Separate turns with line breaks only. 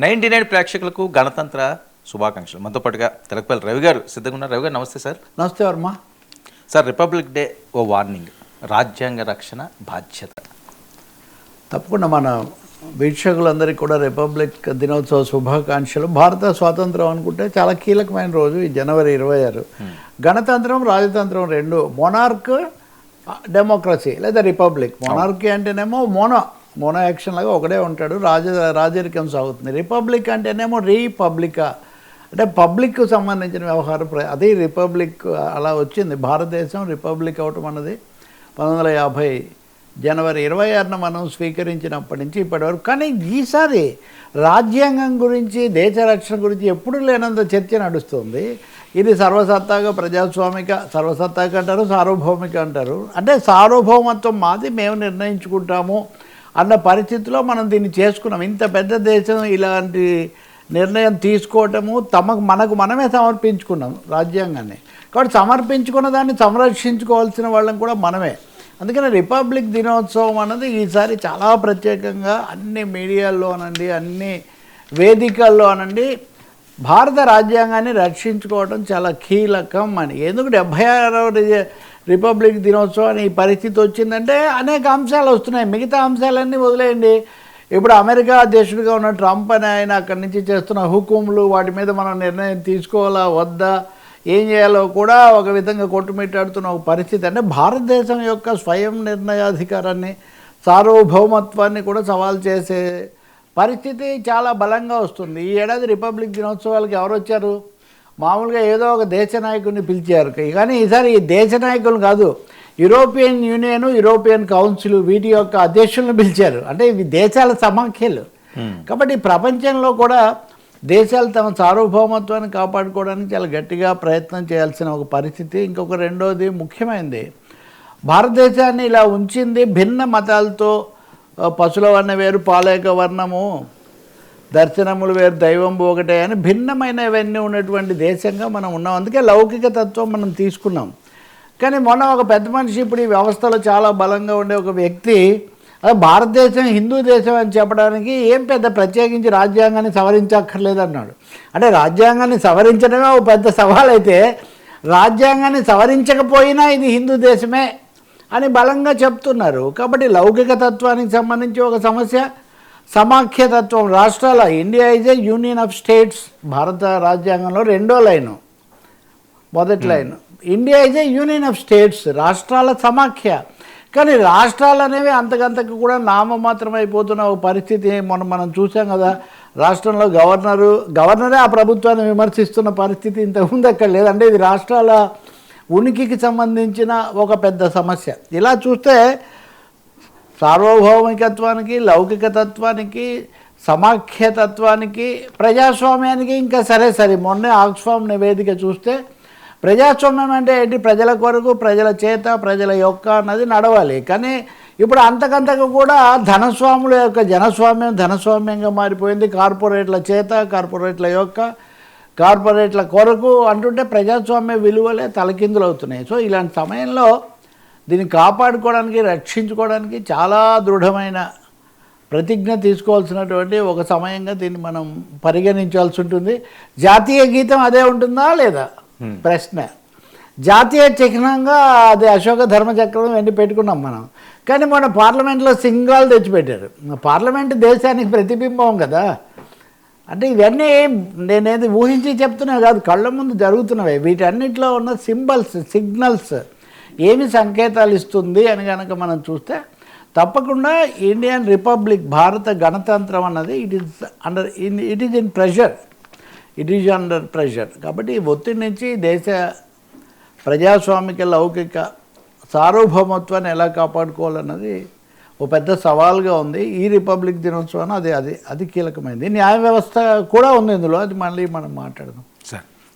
99 ప్రేక్షకులకు గణతంత్ర శుభాకాంక్షలు. మనతో పాటుగా తెలకపల్లి రవి గారు సిద్ధంగా ఉన్నారు. రవి గారు నమస్తే సార్.
నమస్తే వర్మ
సార్, రిపబ్లిక్ డే ఓ వార్నింగ్, రాజ్యాంగ రక్షణ బాధ్యత.
తప్పకుండా మన వీక్షకులందరికీ కూడా రిపబ్లిక్ దినోత్సవ శుభాకాంక్షలు. భారత స్వాతంత్రం అనుకుంటే చాలా కీలకమైన రోజు ఈ జనవరి 26. గణతంత్రం రాజతంత్రం రెండు, మొనార్క్ డెమోక్రసీ లేదా రిపబ్లిక్. మొనార్కీ అంటేనేమో మోనో యాక్షన్ లాగా ఒకడే ఉంటాడు, రాజరికం సాగుతుంది. రిపబ్లిక్ అంటేనేమో రీపబ్లికా అంటే పబ్లిక్కు సంబంధించిన వ్యవహారం. అదే రిపబ్లిక్ అలా వచ్చింది. భారతదేశం రిపబ్లిక్ అవటం అన్నది 1950 జనవరి 26న మనం స్వీకరించినప్పటి నుంచి ఇప్పటివరకు. కానీ ఈసారి రాజ్యాంగం గురించి, దేశ రక్షణ గురించి ఎప్పుడు లేనంత చర్చ నడుస్తుంది. ఇది సర్వసత్తాక ప్రజాస్వామిక, సర్వసత్తాక అంటారు, సార్వభౌమిక అంటారు. అంటే సార్వభౌమత్వం మాది, మేము నిర్ణయించుకుంటాము అన్న పరిస్థితిలో మనం దీన్ని చేసుకున్నాం. ఇంత పెద్ద దేశం ఇలాంటి నిర్ణయం తీసుకోవటము మనకు మనమే సమర్పించుకున్నాం రాజ్యాంగాన్ని. కాబట్టి సమర్పించుకున్న దాన్ని సంరక్షించుకోవాల్సిన వాళ్ళం కూడా మనమే. అందుకని రిపబ్లిక్ దినోత్సవం అన్నది ఈసారి చాలా ప్రత్యేకంగా అన్ని మీడియాల్లో అనండి, అన్ని వేదికల్లో అనండి, భారత రాజ్యాంగాన్ని రక్షించుకోవడం చాలా కీలకం అని. ఎందుకు 76వ రిపబ్లిక్ దినోత్సవాన్ని ఈ పరిస్థితి వచ్చిందంటే అనేక అంశాలు వస్తున్నాయి. మిగతా అంశాలన్నీ వదిలేయండి. ఇప్పుడు అమెరికా అధ్యక్షుడిగా ఉన్న ట్రంప్ అని ఆయన అక్కడి నుంచి చేస్తున్న హుకుములు, వాటి మీద మనం నిర్ణయం తీసుకోవాలా వద్దా, ఏం చేయాలో కూడా ఒక విధంగా కొట్టుమిట్టాడుతున్న ఒక పరిస్థితి. అంటే భారతదేశం యొక్క స్వయం నిర్ణయాధికారాన్ని, సార్వభౌమత్వాన్ని కూడా సవాల్ చేసే పరిస్థితి చాలా బలంగా వస్తుంది. ఈ ఏడాది రిపబ్లిక్ దినోత్సవాలకి ఎవరు వచ్చారు? మామూలుగా ఏదో ఒక దేశ నాయకుడిని పిలిచారు. కానీ ఈసారి ఈ దేశ నాయకులు కాదు, యూరోపియన్ యూనియన్, యూరోపియన్ కౌన్సిల్ వీటి యొక్క అధ్యక్షులను పిలిచారు. అంటే ఇవి దేశాల సమాఖ్యలు. కాబట్టి ప్రపంచంలో కూడా దేశాలు తమ సార్వభౌమత్వాన్ని కాపాడుకోవడానికి చాలా గట్టిగా ప్రయత్నం చేయాల్సిన ఒక పరిస్థితి. ఇంకొక రెండోది ముఖ్యమైనది, భారతదేశాన్ని ఇలా ఉంచింది భిన్న మతాలతో, పశుల వర్ణ వేరు పాలేక వర్ణము, దర్శనములు వేరు దైవంబు ఒకటే అని భిన్నమైనవన్నీ ఉన్నటువంటి దేశంగా మనం ఉన్నాం. అందుకే లౌకిక తత్వం మనం తీసుకున్నాం. కానీ మొన్న ఒక పెద్ద మనిషి, ఇప్పుడు ఈ వ్యవస్థలో చాలా బలంగా ఉండే ఒక వ్యక్తి, అది భారతదేశం హిందూ దేశం అని చెప్పడానికి ఏం పెద్ద ప్రత్యేకించి రాజ్యాంగాన్ని సవరించక్కర్లేదు అన్నాడు. అంటే రాజ్యాంగాన్ని సవరించడమే ఒక పెద్ద సవాల్ అయితే, రాజ్యాంగాన్ని సవరించకపోయినా ఇది హిందూ దేశమే అని బలంగా చెప్తున్నారు. కాబట్టి లౌకిక తత్వానికి సంబంధించి ఒక సమస్య, సమాఖ్యతత్వం, రాష్ట్రాల, India is A union of states. భారత రాజ్యాంగంలో రెండో లైను, మొదటి line, India is A union of states, రాష్ట్రాల సమాఖ్య. కానీ రాష్ట్రాలు అనేవి అంతకంతకు కూడా నామమాత్రం అయిపోతున్న ఒక పరిస్థితి మనం చూసాం కదా. రాష్ట్రంలో గవర్నరే ఆ ప్రభుత్వాన్ని విమర్శిస్తున్న పరిస్థితి ఇంతకుముందు అక్కడ లేదు. అంటే ఇది రాష్ట్రాల ఉనికికి సంబంధించిన ఒక పెద్ద సమస్య. ఇలా చూస్తే సార్వభౌమికత్వానికి, లౌకిక తత్వానికి, సమాఖ్యతత్వానికి, ప్రజాస్వామ్యానికి ఇంకా సరే మొన్న ఆక్స్ఫామ్ నివేదిక చూస్తే ప్రజాస్వామ్యం అంటే ఏంటి? ప్రజల కొరకు, ప్రజల చేత, ప్రజల యొక్క అన్నది నడవాలి. కానీ ఇప్పుడు అంతకంతకు కూడా ధనస్వాముల యొక్క జనస్వామ్యం ధనస్వామ్యంగా మారిపోయింది. కార్పొరేట్ల చేత, కార్పొరేట్ల యొక్క, కార్పొరేట్ల కొరకు అంటుంటే ప్రజాస్వామ్య విలువలే తలకిందులు అవుతున్నాయి. సో ఇలాంటి సమయంలో దీన్ని కాపాడుకోవడానికి, రక్షించుకోవడానికి చాలా దృఢమైన ప్రతిజ్ఞ తీసుకోవాల్సినటువంటి ఒక సమయంగా దీన్ని మనం పరిగణించాల్సి ఉంటుంది. జాతీయ గీతం అదే ఉంటుందా లేదా ప్రశ్న. జాతీయ చిహ్నంగా అది అశోక ధర్మచక్రం ఎన్ని పెట్టుకున్నాం మనం. కానీ మన పార్లమెంట్లో సింగాలు తెచ్చిపెట్టారు. పార్లమెంట్ దేశానికి ప్రతిబింబం కదా. అంటే ఇవన్నీ నేనేది ఊహించి చెప్తున్నా కాదు, కళ్ళ ముందు జరుగుతున్నవే. వీటన్నిటిలో ఉన్న సింబల్స్, సిగ్నల్స్ ఏమి సంకేతాలు ఇస్తుంది అని కనుక మనం చూస్తే తప్పకుండా ఇండియన్ రిపబ్లిక్, భారత గణతంత్రం అన్నది it is in pressure, it is under pressure. కాబట్టి ఈ ఒత్తిడి నుంచి దేశ ప్రజాస్వామిక, లౌకిక సార్వభౌమత్వాన్ని ఎలా కాపాడుకోవాలన్నది ఒక పెద్ద సవాల్గా ఉంది. ఈ రిపబ్లిక్ దినోత్సవాన్ని అది కీలకమైంది. న్యాయ వ్యవస్థ కూడా ఉంది ఇందులో, అది మళ్ళీ మనం మాట్లాడదాం.